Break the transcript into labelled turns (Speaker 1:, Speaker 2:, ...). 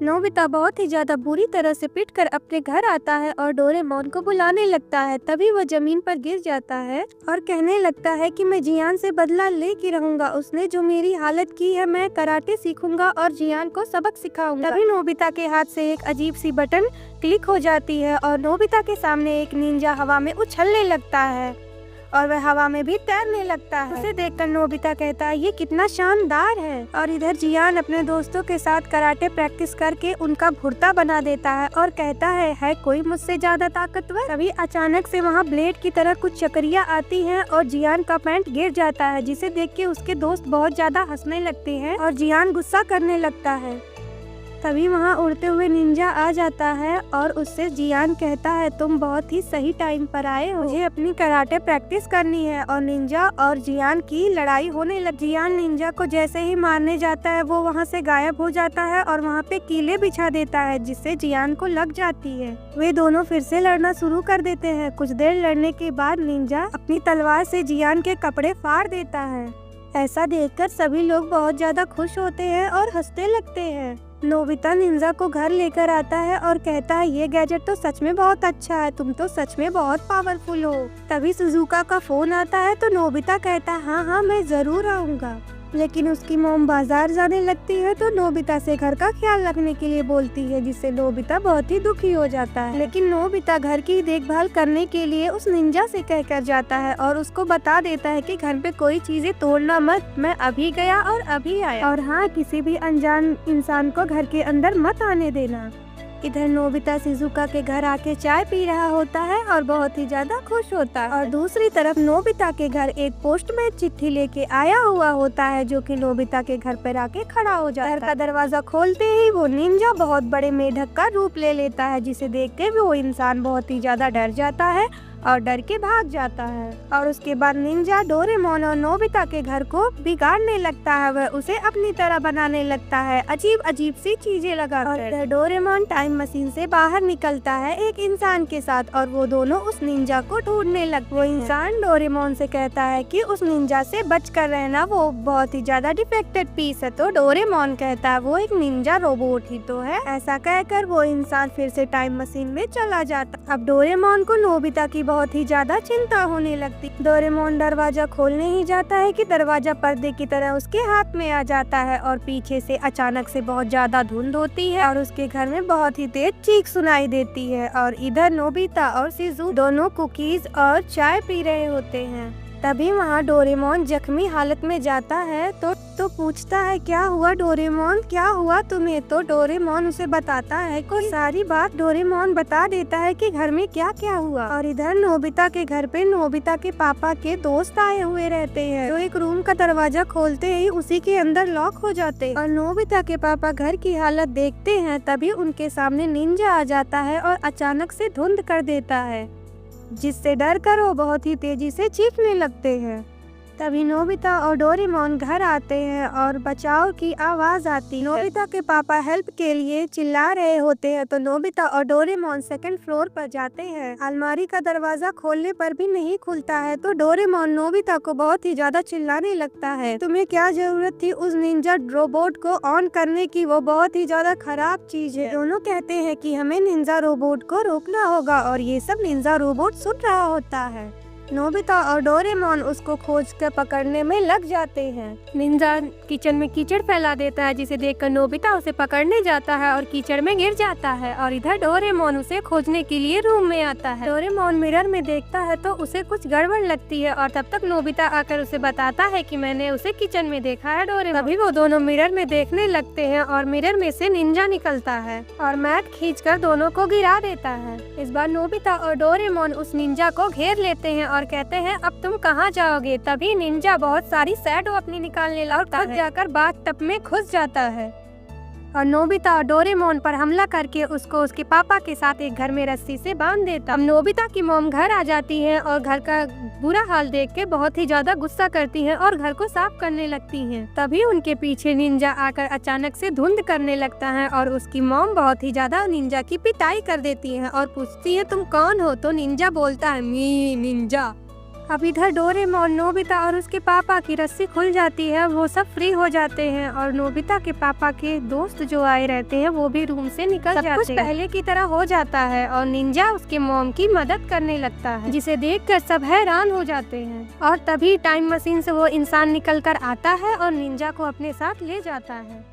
Speaker 1: Nobita बहुत ही ज्यादा बुरी तरह से पिटकर अपने घर आता है और डोरेमोन को बुलाने लगता है। तभी वह जमीन पर गिर जाता है और कहने लगता है कि मैं जियान से बदला लेके रहूंगा। उसने जो मेरी हालत की है, मैं कराटे सीखूंगा और जियान को सबक सिखाऊंगा। तभी नोबिता के हाथ से एक अजीब सी बटन क्लिक हो जाती है और नोबिता के सामने एक निंजा हवा में उछलने लगता है और वह हवा में भी तैरने लगता है। उसे देखकर नोबिता कहता है ये कितना शानदार है। और इधर जियान अपने दोस्तों के साथ कराटे प्रैक्टिस करके उनका भुर्ता बना देता है और कहता है कोई मुझसे ज्यादा ताकतवर। तभी अचानक से वहाँ ब्लेड की तरह कुछ चक्रियाँ आती हैं और जियान का पैंट गिर जाता है, जिसे देख के उसके दोस्त बहुत ज्यादा हंसने लगते हैं और जियान गुस्सा करने लगता है। तभी वहाँ उड़ते हुए निंजा आ जाता है और उससे जियान कहता है तुम बहुत ही सही टाइम पर आए हो, मुझे अपनी कराटे प्रैक्टिस करनी है। और निंजा और जियान की लड़ाई होने लगी। जियान निंजा को जैसे ही मारने जाता है वो वहाँ से गायब हो जाता है और वहाँ पे कीले बिछा देता है, जिससे जियान को लग जाती है। वे दोनों फिर से लड़ना शुरू कर देते हैं। कुछ देर लड़ने के बाद निंजा अपनी तलवार से जियान के कपड़े फाड़ देता है। ऐसा देखकर सभी लोग बहुत ज्यादा खुश होते हैं और हंसने लगते हैं। नोबिता निंजा को घर लेकर आता है और कहता है ये गैजेट तो सच में बहुत अच्छा है, तुम तो सच में बहुत पावरफुल हो। तभी सुजुका का फोन आता है तो नोबिता कहता है हाँ मैं जरूर आऊँगा। लेकिन उसकी मॉम बाजार जाने लगती है तो नोबिता से घर का ख्याल रखने के लिए बोलती है, जिससे नोबिता बहुत ही दुखी हो जाता है। लेकिन नोबिता घर की देखभाल करने के लिए उस निंजा से कहकर जाता है और उसको बता देता है कि घर पे कोई चीजें तोड़ना मत, मैं अभी गया और अभी आया। और हाँ, किसी भी अनजान इंसान को घर के अंदर मत आने देना। इधर नोबिता शिजुका के घर आके चाय पी रहा होता है और बहुत ही ज्यादा खुश होता है। और दूसरी तरफ नोबिता के घर एक पोस्टमैन चिट्ठी लेके आया हुआ होता है, जो कि नोबिता के घर पर आके खड़ा हो जाता है। घर का दरवाजा खोलते ही वो निंजा बहुत बड़े मेढक का रूप ले लेता है, जिसे देखते हुए वो इंसान बहुत ही ज्यादा डर जाता है और डर के भाग जाता है। और उसके बाद निंजा डोरेमोन और नोबिता के घर को बिगाड़ने लगता है। वह उसे अपनी तरह बनाने लगता है, अजीब अजीब सी चीजें लगाकर। और डोरेमोन टाइम मशीन से बाहर निकलता है एक इंसान के साथ और वो दोनों उस निंजा को ढूंढने लगते। वो इंसान डोरेमोन से कहता है कि उस निंजा से बचकर रहना, वो बहुत ही ज्यादा डिफेक्टेड पीस है। तो डोरेमोन कहता है वो एक निंजा रोबोट ही तो है। ऐसा कहकर वो इंसान फिर से टाइम मशीन में चला जाता। अब डोरेमोन को नोबिता की बहुत ही ज्यादा चिंता होने लगती। डोरेमोन दरवाजा खोलने ही जाता है कि दरवाजा पर्दे की तरह उसके हाथ में आ जाता है और पीछे से अचानक से बहुत ज्यादा धुंध होती है और उसके घर में बहुत ही तेज चीख सुनाई देती है। और इधर नोबिता और शिजु दोनों कुकीज और चाय पी रहे होते हैं। तभी वहाँ डोरेमोन जख्मी हालत में जाता है तो पूछता है क्या हुआ डोरेमोन, क्या हुआ तुम्हें। तो डोरेमोन उसे बताता है कोई सारी बात। डोरेमोन बता देता है कि घर में क्या क्या हुआ। और इधर नोबिता के घर पे नोबिता के पापा के दोस्त आए हुए रहते हैं, तो एक रूम का दरवाजा खोलते ही उसी के अंदर लॉक हो जाते और नोबिता के पापा घर की हालत देखते हैं। तभी उनके सामने निंजा आ जाता है और अचानक से धुंध कर देता है, जिससे डर कर वो बहुत ही तेजी से चीखने लगते हैं। तभी नोबिता और डोरेमोन घर आते हैं और बचाव की आवाज आती है। नोबिता के पापा हेल्प के लिए चिल्ला रहे होते हैं, तो नोबिता और डोरेमोन सेकंड फ्लोर पर जाते हैं। अलमारी का दरवाजा खोलने पर भी नहीं खुलता है, तो डोरेमोन नोबिता को बहुत ही ज्यादा चिल्लाने लगता है तुम्हें क्या जरूरत थी उस निंजा रोबोट को ऑन करने की, वो बहुत ही ज्यादा खराब चीज है। दोनों कहते हैं कि हमें निंजा रोबोट को रोकना होगा और ये सब निंजा रोबोट सुन रहा होता है। नोबिता और डोरेमोन उसको खोज कर पकड़ने में लग जाते हैं। निंजा किचन में कीचड़ फैला देता है, जिसे देखकर नोबिता उसे पकड़ने जाता है और कीचड़ में गिर जाता है। और इधर डोरेमोन उसे खोजने के लिए रूम में आता है। डोरेमोन मिरर में देखता है तो उसे कुछ गड़बड़ लगती है और तब तक नोबिता आकर उसे बताता है कि मैंने उसे किचन में देखा है डोरेमोन। तभी वो दोनों मिरर में देखने लगते हैं और मिरर में से निंजा निकलता है और मैट खींचकर दोनों को गिरा देता है। इस बार नोबिता और डोरेमोन उस निंजा को घेर लेते हैं और कहते हैं अब तुम कहाँ जाओगे। तभी निंजा बहुत सारी शैडो अपनी निकालने लगता है, जाकर बाथटब में घुस जाता है और नोबिता और डोरेमोन पर हमला करके उसको उसके पापा के साथ एक घर में रस्सी से बांध देता। अब नोबिता की मॉम घर आ जाती है और घर का बुरा हाल देख के बहुत ही ज्यादा गुस्सा करती है और घर को साफ करने लगती हैं। तभी उनके पीछे निंजा आकर अचानक से धुंध करने लगता है और उसकी मॉम बहुत ही ज्यादा निंजा की पिटाई कर देती है और पूछती है तुम कौन हो। तो निंजा बोलता है मी निंजा। अब इधर डोरेमोन, नोबिता और उसके पापा की रस्सी खुल जाती है। वो सब फ्री हो जाते हैं और नोबिता के पापा के दोस्त जो आए रहते हैं वो भी रूम से निकल जाते हैं। सब कुछ पहले की तरह हो जाता है और निंजा उसके मॉम की मदद करने लगता है, जिसे देखकर सब हैरान हो जाते हैं। और तभी टाइम मशीन से वो इंसान निकल कर आता है और निंजा को अपने साथ ले जाता है।